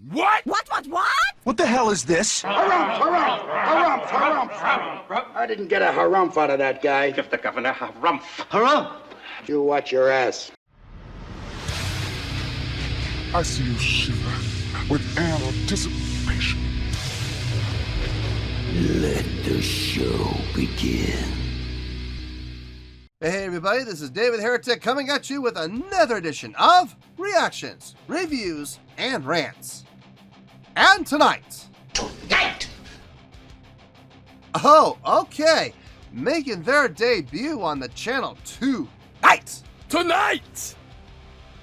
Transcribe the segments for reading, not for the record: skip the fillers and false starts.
What? What? What the hell is this? Harumph. I didn't get a harumph out of that guy. Give the governor harumph. Harumph! You watch your ass. I see you shiver with anticipation. Let the show begin. Hey everybody, this is David Heretic coming at you with another edition of Reactions, Reviews, and Rants. And tonight... Oh, okay. Making their debut on the channel tonight!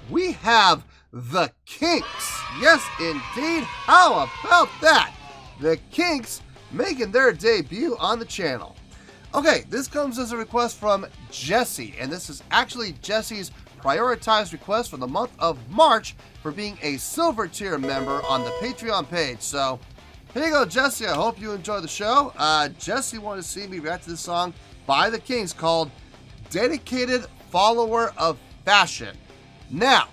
We have the Kinks. Yes, indeed. How about that? The Kinks making their debut on the channel. Okay, this comes as a request from Jesse, and this is actually Jesse's prioritized request for the month of March for being a silver tier member on the Patreon page. So, here you go, Jesse. I hope you enjoy the show. Jesse wanted to see me react to this song by the Kinks called Dedicated Follower of Fashion. Now,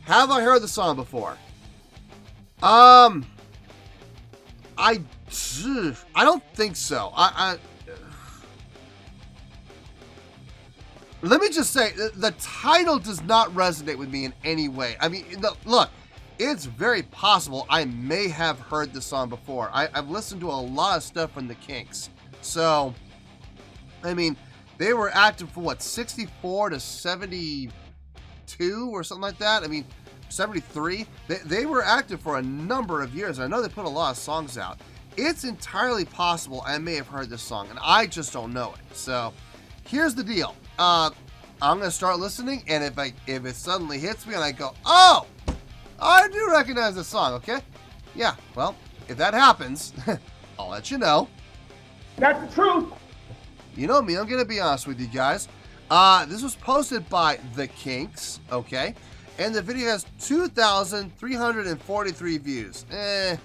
have I heard the song before? I don't think so. Let me just say, the title does not resonate with me in any way. I mean, look, it's very possible I may have heard the song before. I've listened to a lot of stuff from the Kinks. So, I mean, they were active from what, 64 to 72 or something like that? I mean, 73? They were active for a number of years. I know they put a lot of songs out. It's entirely possible I may have heard this song, and I just don't know it. So, here's the deal. I'm gonna start listening, and if it suddenly hits me and I go, oh, I do recognize this song, okay? Yeah, well, if that happens, I'll let you know. That's the truth. You know me, I'm gonna be honest with you guys. This was posted by the Kinks, okay? And the video has 2,343 views. It's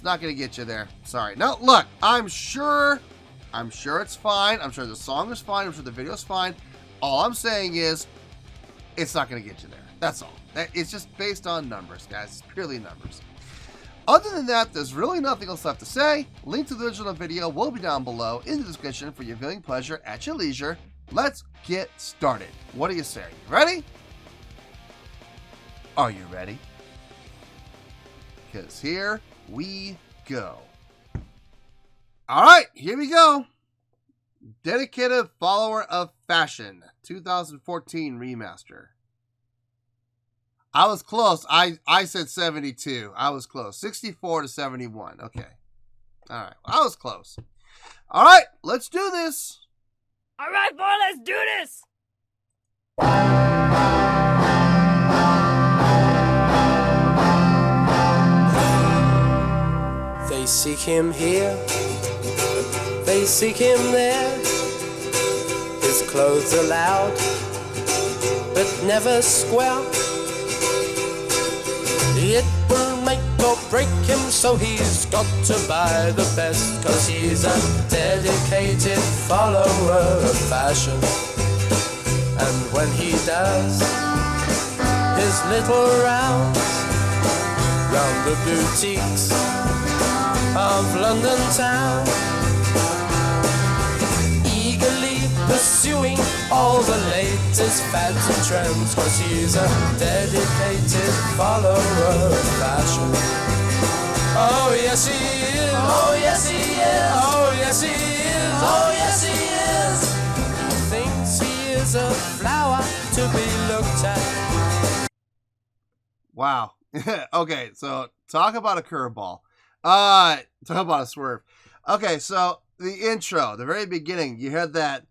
not gonna get you there. Sorry. No, look, I'm sure it's fine. I'm sure the song is fine. I'm sure the video is fine. All I'm saying is, it's not going to get you there. That's all. It's just based on numbers, guys. It's purely numbers. Other than that, there's really nothing else left to say. Link to the original video will be down below in the description for your viewing pleasure at your leisure. Let's get started. What do you say? You ready? Are you ready? Because here we go. All right, here we go. Dedicated Follower of Fashion, 2014 remaster. I was close. I said 72. I was close. 64 to 71. Okay. All right. I was close. All right, let's do this. All right, boy, let's do this. They seek him here, they seek him there. His clothes are loud, but never square. It will make or break him, so he's got to buy the best, 'cause he's a dedicated follower of fashion. And when he does his little rounds round the boutiques of London town, eagerly pursuing all the latest fads and trends, 'cause he's a dedicated follower of fashion. Oh yes he is, oh yes he is, oh yes he is, oh yes he is. Thinks he is a flower to be looked at. Wow. Okay, so talk about a curveball. Talk about a swerve. Okay, so the intro, the very beginning, you had that.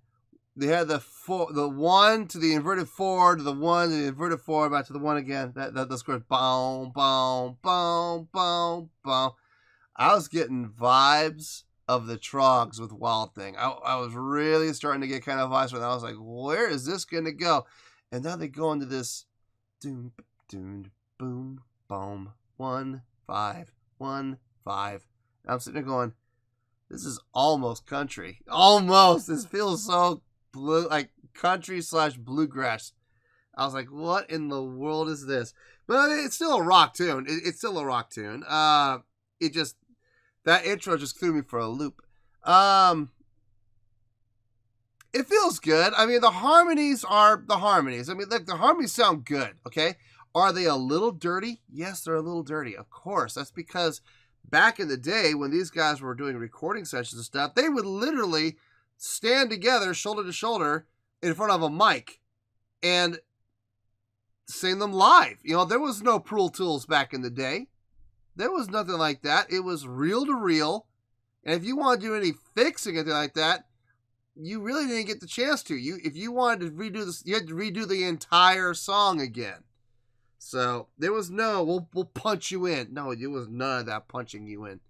They had the 1 to the inverted 4 to the 1 to the inverted 4 back to the 1 again. That's good. Boom, boom, boom, boom, boom. I was getting vibes of the Trogs with Wild Thing. I was really starting to get kind of vibes from that. I was like, where is this gonna go? And now they go into this doom, doom, boom, boom, 1, 5, 1, 5. And I'm sitting there going, this is almost country. Almost. This feels so blue, like country / bluegrass. I was like, what in the world is this? But it's still a rock tune. It's still a rock tune. It just, that intro just threw me for a loop. It feels good. I mean, the harmonies are the harmonies. I mean, look, the harmonies sound good, okay? Are they a little dirty? Yes, they're a little dirty. Of course. That's because back in the day when these guys were doing recording sessions and stuff, they would literally stand together, shoulder to shoulder, in front of a mic and sing them live. You know, there was no Pro Tools back in the day. There was nothing like that. It was reel to reel. And if you want to do any fixing or anything like that, you really didn't get the chance to. If you wanted to redo this, you had to redo the entire song again. So there was no, we'll punch you in. No, it was none of that punching you in.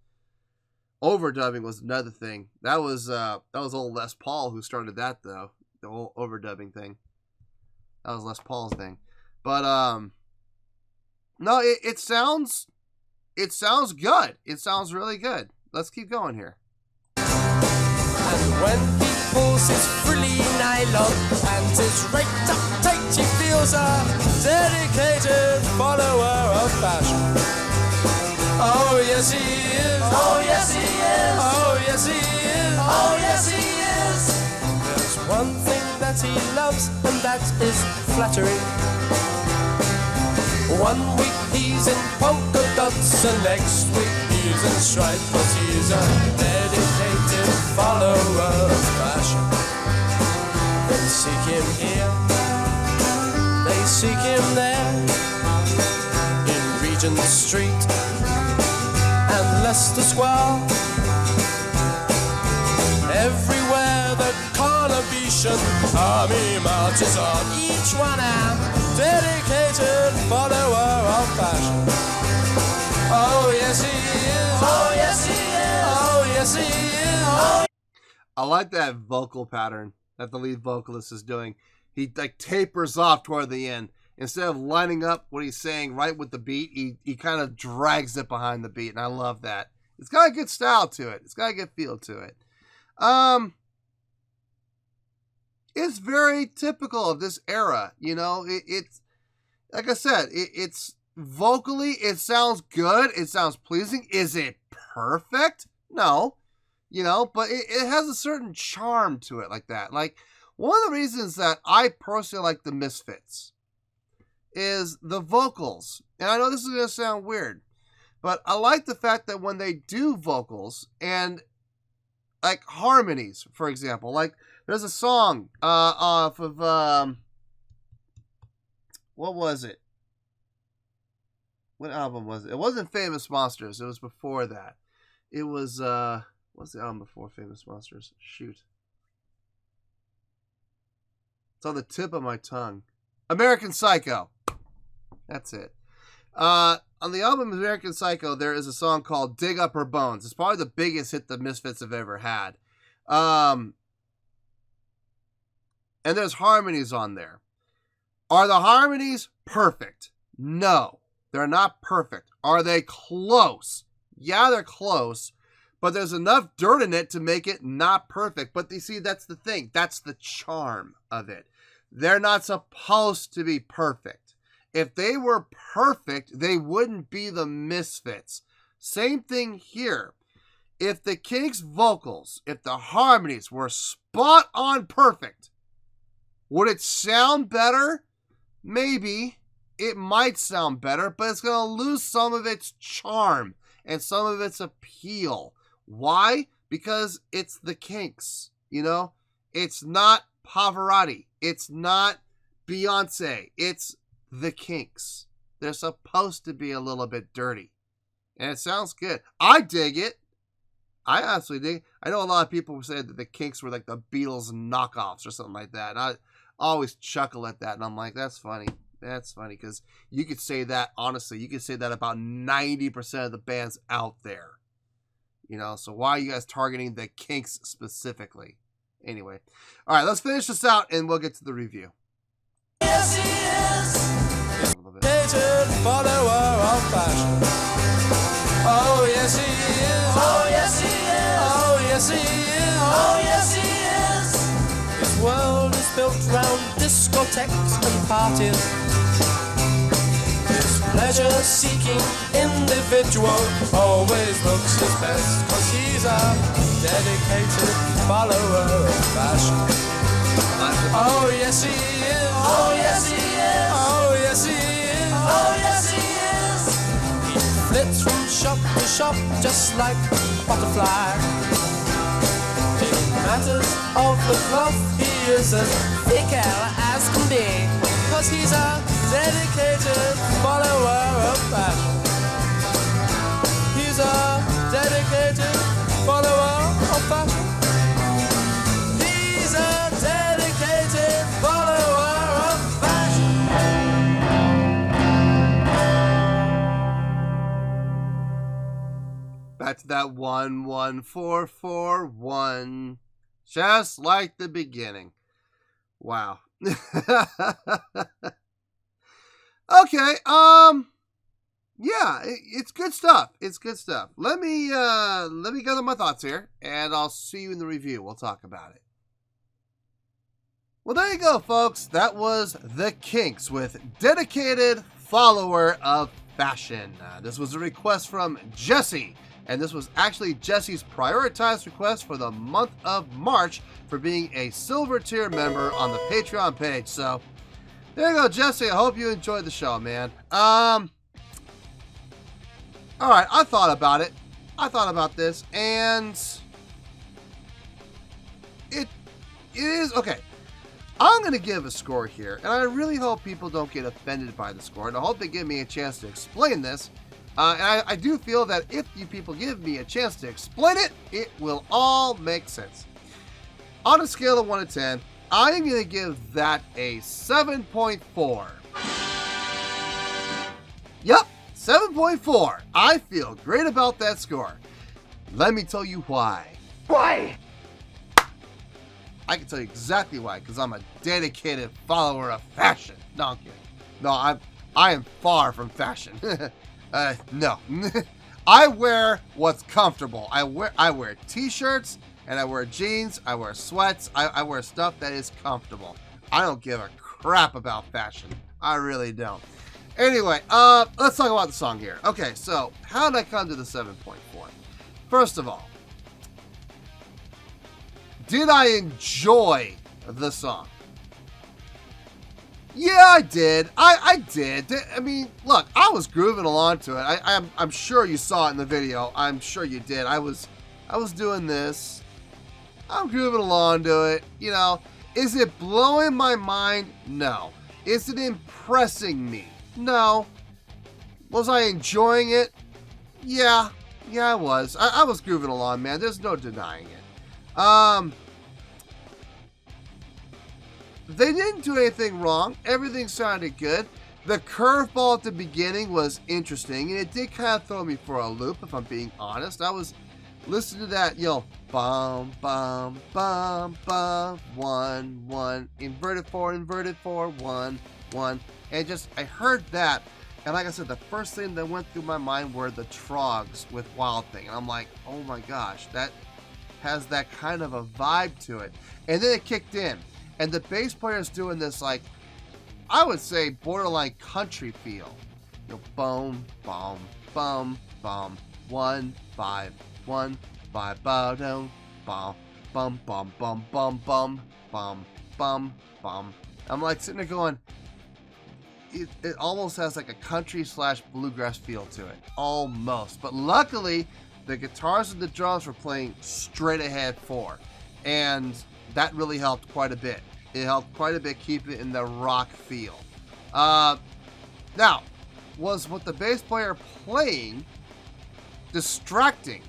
Overdubbing was another thing. That was old Les Paul who started that, though. The whole overdubbing thing. That was Les Paul's thing. But no, it sounds good. It sounds really good. Let's keep going here. And when he pulls his frilly nylon and his raked up tight, he feels a dedicated follower of fashion. Oh yes he is. Oh yes he is. Oh yes he is. Oh yes he is. There's one thing that he loves, and that is flattery. One week he's in polka dots, and next week he's in stripes, but he's a dedicated follower of fashion. They seek him here, they seek him there, in Regent Street and Leicester Square. Everywhere the Carnation army marches on, each one a dedicated follower of fashion. Oh yes he is. Oh yes he is. Oh yes he is. Oh. I like that vocal pattern that the lead vocalist is doing. He like tapers off toward the end. Instead of lining up what he's saying right with the beat, he kind of drags it behind the beat, and I love that. It's got a good style to it. It's got a good feel to it. It's very typical of this era. You know, it's like I said, it's vocally, it sounds good. It sounds pleasing. Is it perfect? No. You know, but it has a certain charm to it like that. Like, one of the reasons that I personally like the Misfits is the vocals. And I know this is going to sound weird, but I like the fact that when they do vocals and like harmonies, for example, like there's a song off of, what was it? What album was it? It wasn't Famous Monsters. It was before that. It was, what's the album before Famous Monsters? Shoot. It's on the tip of my tongue. American Psycho. That's it. On the album American Psycho, there is a song called Dig Up Her Bones. It's probably the biggest hit the Misfits have ever had. And there's harmonies on there. Are the harmonies perfect? No, they're not perfect. Are they close? Yeah, they're close. But there's enough dirt in it to make it not perfect. But you see, that's the thing. That's the charm of it. They're not supposed to be perfect. If they were perfect, they wouldn't be the Misfits. Same thing here. If the Kinks vocals, if the harmonies were spot on perfect, would it sound better? Maybe. It might sound better, but it's going to lose some of its charm and some of its appeal. Why? Because it's the Kinks, you know? It's not Pavarotti. It's not Beyonce. It's the Kinks. They're supposed to be a little bit dirty. And it sounds good. I dig it. I absolutely dig it. I know a lot of people say that the Kinks were like the Beatles knockoffs or something like that. And I always chuckle at that. And I'm like, that's funny. That's funny because you could say that, honestly, you could say that about 90% of the bands out there. You know, so why are you guys targeting the Kinks specifically? Anyway. All right, let's finish this out and we'll get to the review. Yes, he is. Dedicated follower of fashion. Oh, yes, he is. Oh, yes, he is. Oh, yes, he is. Oh, yes, he is. His world is built round discotheques and parties. His pleasure-seeking individual always looks his best, 'cause he's a dedicated follower of fashion. Oh yes he is. Oh yes he is. Oh yes he is. Oh yes he is. He flits from shop to shop just like a butterfly. In matters of the cloth, he is as fickle as can be, 'cause he's a dedicated follower of fashion. He's a dedicated follower of fashion. He's a dedicated follower of fashion. Back to that 11441. Just like the beginning. Wow. Okay, yeah, it's good stuff. It's good stuff. Let me gather my thoughts here, and I'll see you in the review. We'll talk about it. Well, there you go, folks. That was the Kinks with Dedicated Follower of Fashion. This was a request from Jesse, and this was actually Jesse's prioritized request for the month of March for being a silver tier member on the Patreon page. So there you go, Jesse. I hope you enjoyed the show, man. All right, I thought about it. I thought about this, and it is okay. I'm going to give a score here, and I really hope people don't get offended by the score, and I hope they give me a chance to explain this. And I do feel that if you people give me a chance to explain it, it will all make sense. On a scale of 1 to 10, I am going to give that a 7.4. Yep, 7.4. I feel great about that score. Let me tell you why. Why? I can tell you exactly why, because I'm a dedicated follower of fashion. No, I'm kidding. No, I am far from fashion. No. I wear what's comfortable. I wear t-shirts, and I wear jeans. I wear sweats. I wear stuff that is comfortable. I don't give a crap about fashion. I really don't. Anyway, let's talk about the song here. Okay, so how did I come to the 7.4? First of all, did I enjoy the song? Yeah, I did. I did. I mean, look, I was grooving along to it. I'm sure you saw it in the video. I'm sure you did. I was doing this. I'm grooving along to it. You know, is it blowing my mind? No. Is it impressing me? No. Was I enjoying it? Yeah. Yeah, I was. I was grooving along, man. There's no denying it. They didn't do anything wrong. Everything sounded good. The curveball at the beginning was interesting, and it did kind of throw me for a loop, if I'm being honest. I was listening to that, you know, bum, bum, bum, bum, 1, 1, inverted 4, 1, 1, and just, I heard that, and like I said, the first thing that went through my mind were the Trogs with Wild Thing, and I'm like, oh my gosh, that has that kind of a vibe to it. And then it kicked in, and the bass player is doing this, like, I would say borderline country feel. You know, boom, boom, boom, boom, 1, 5, 1, 5, bum, bum, bum, bum, bum, bum, bum, bum, bum, bum. I'm like sitting there going, it almost has like a country / bluegrass feel to it, almost. But luckily, the guitars and the drums were playing straight ahead 4, and that really helped quite a bit. It helped quite a bit keep it in the rock feel. Now, was what the bass player playing distracting?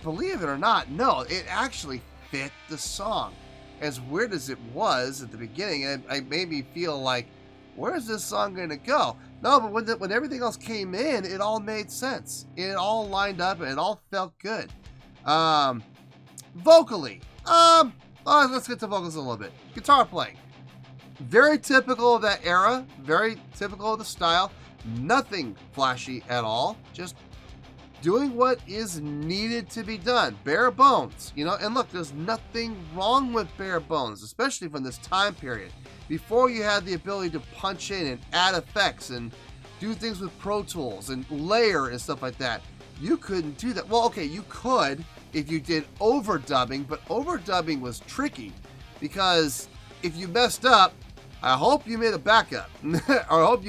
Believe it or not, no, it actually fit the song. As weird as it was at the beginning, it made me feel like, where's this song going to go? No, but when everything else came in, it all made sense. It all lined up, and it all felt good. Vocally, let's get to vocals a little bit. Guitar playing, very typical of that era, very typical of the style. Nothing flashy at all, just doing what is needed to be done. Bare bones, you know. And look, there's nothing wrong with bare bones, especially from this time period, before you had the ability to punch in and add effects and do things with Pro Tools and layer and stuff like that. You couldn't do that. Well, okay, you could if you did overdubbing, but overdubbing was tricky because if you messed up, I hope you made a backup, or I hope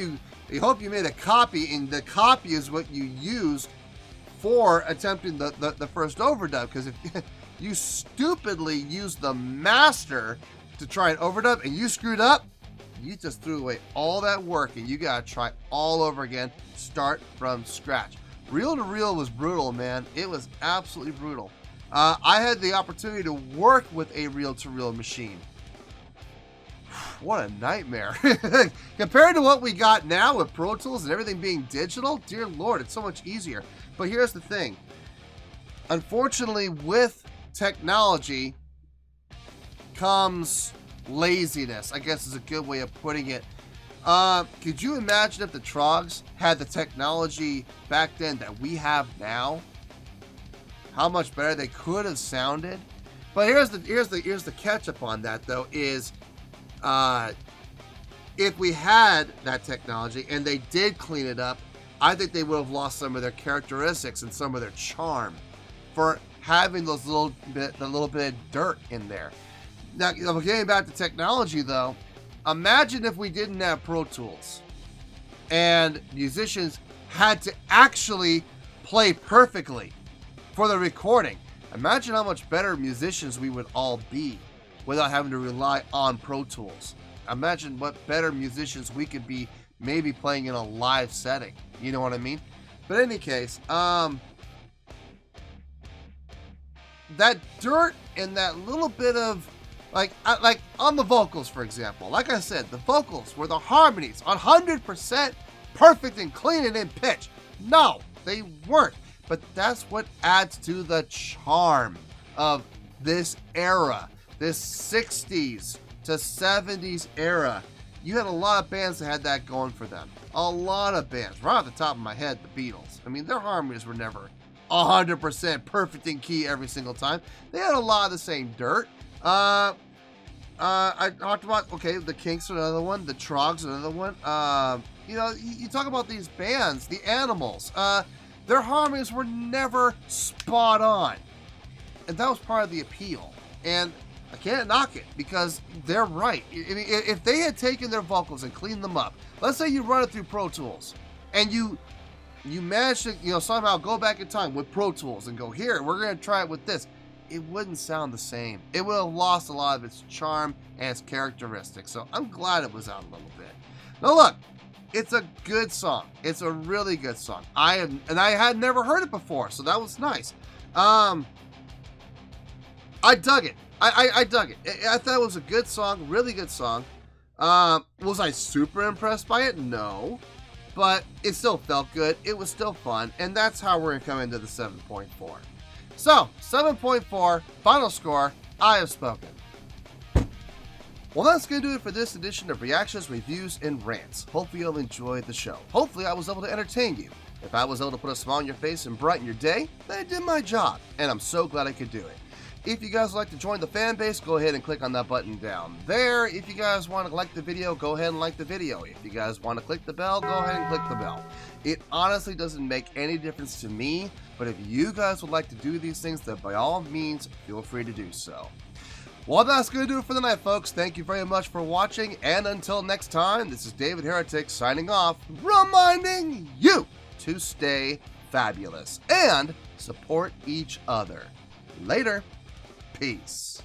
you made a copy, and the copy is what you used for attempting the first overdub. Because if you stupidly used the master to try and overdub and you screwed up, you just threw away all that work and you gotta try all over again, start from scratch. Reel to reel was brutal, man. It was absolutely brutal. I had the opportunity to work with a reel to reel machine. What a nightmare. Compared to what we got now with Pro Tools and everything being digital, dear Lord, it's so much easier. But here's the thing. Unfortunately, with technology comes laziness, I guess is a good way of putting it. Could you imagine if the Trogs had the technology back then that we have now? How much better they could have sounded. But here's the catch up on that though is if we had that technology and they did clean it up, I think they would have lost some of their characteristics and some of their charm for having the little bit of dirt in there. Now, getting back to technology though, imagine if we didn't have Pro Tools and musicians had to actually play perfectly for the recording. Imagine how much better musicians we would all be without having to rely on Pro Tools. Imagine what better musicians we could be maybe playing in a live setting. You know what I mean? But in any case, that dirt and that little bit of like on the vocals, for example, like I said, the vocals were the harmonies 100% perfect and clean and in pitch. No, they weren't. But that's what adds to the charm of this era, this 60s to 70s era. You had a lot of bands that had that going for them. A lot of bands. Right off the top of my head, the Beatles. I mean, their harmonies were never 100% perfect in key every single time. They had a lot of the same dirt. I talked about, okay, the Kinks are another one, the Trogs are another one. You talk about these bands, the Animals. Their harmonies were never spot on. And that was part of the appeal. And I can't knock it because they're right. I mean, if they had taken their vocals and cleaned them up, let's say you run it through Pro Tools and you manage to, somehow go back in time with Pro Tools and go, here, we're going to try it with this. It wouldn't sound the same. It would have lost a lot of its charm and its characteristics. So I'm glad it was out a little bit. Now look, it's a good song. It's a really good song. I had never heard it before, so that was nice. I dug it. I dug it. I thought it was a good song, really good song. Was I super impressed by it? No. But it still felt good. It was still fun. And that's how we're going to come into the 7.4. So, 7.4, final score, I have spoken. Well, that's going to do it for this edition of Reactions, Reviews, and Rants. Hopefully you'll enjoy the show. Hopefully I was able to entertain you. If I was able to put a smile on your face and brighten your day, then I did my job. And I'm so glad I could do it. If you guys would like to join the fan base, go ahead and click on that button down there. If you guys want to like the video, go ahead and like the video. If you guys want to click the bell, go ahead and click the bell. It honestly doesn't make any difference to me, but if you guys would like to do these things, then by all means, feel free to do so. Well, that's going to do it for the night, folks. Thank you very much for watching, and until next time, this is David Heretic signing off, reminding you to stay fabulous and support each other. Later. Peace.